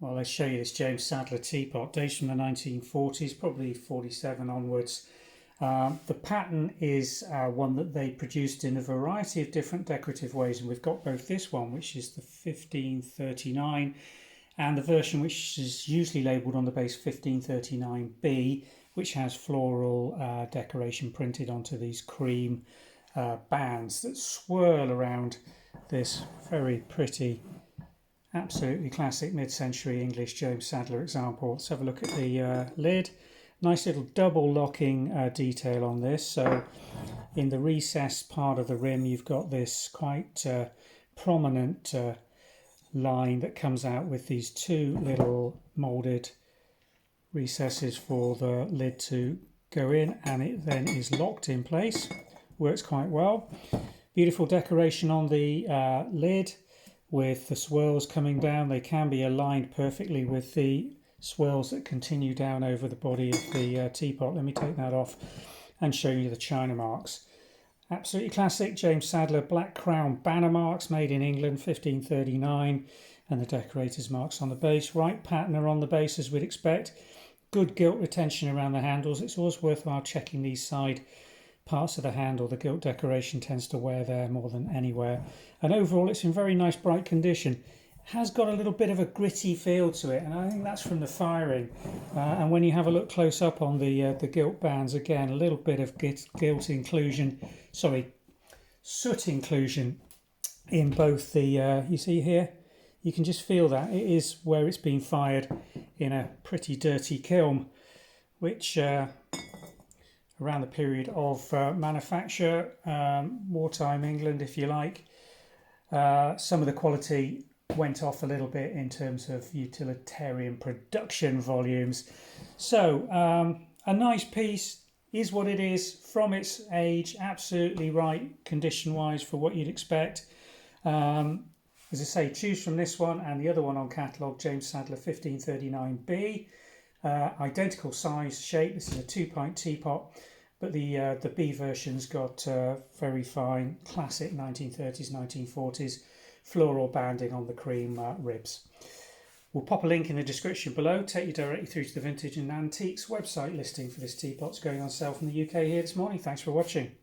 Well, let's show you this James Sadler teapot, dates from the 1940s, probably 47 onwards. The pattern is one that they produced in a variety of different decorative ways, and we've got both this one, which is the 1539, and the version which is usually labelled on the base 1539B, which has floral decoration printed onto these cream bands that swirl around this very pretty, absolutely classic mid-century English James Sadler example. Let's have a look at the lid. Nice little double locking detail on this. So in the recessed part of the rim you've got this quite prominent line that comes out with these two little moulded recesses for the lid to go in, and it then is locked in place. Works quite well. Beautiful decoration on the lid with the swirls coming down. They can be aligned perfectly with the swirls that continue down over the body of the teapot. Let me take that off and show you the china marks. Absolutely classic James Sadler black crown banner marks, made in England, 1539, and the decorator's marks on the base. Right patterner on the base as we'd expect. Good gilt retention around the handles. It's always worthwhile checking these side parts of the handle. The gilt decoration tends to wear there more than anywhere, and overall it's in very nice bright condition. Has got a little bit of a gritty feel to it, and I think that's from the firing, and when you have a look close up on the gilt bands, again a little bit of gilt inclusion, soot inclusion in both the you see here, you can just feel that it is where it's been fired in a pretty dirty kiln, which around the period of manufacture, wartime England if you like, some of the quality went off a little bit in terms of utilitarian production volumes. So a nice piece, is what it is from its age, absolutely right condition wise for what you'd expect. As I say, choose from this one and the other one on catalogue, James Sadler 1539B. Identical size, shape. This is a 2-pint teapot, but the B version's got very fine classic 1930s, 1940s floral banding on the cream ribs. We'll pop a link in the description below, take you directly through to the Vintage and Antiques website listing for this teapot. It's going on sale from the UK here this morning. Thanks for watching.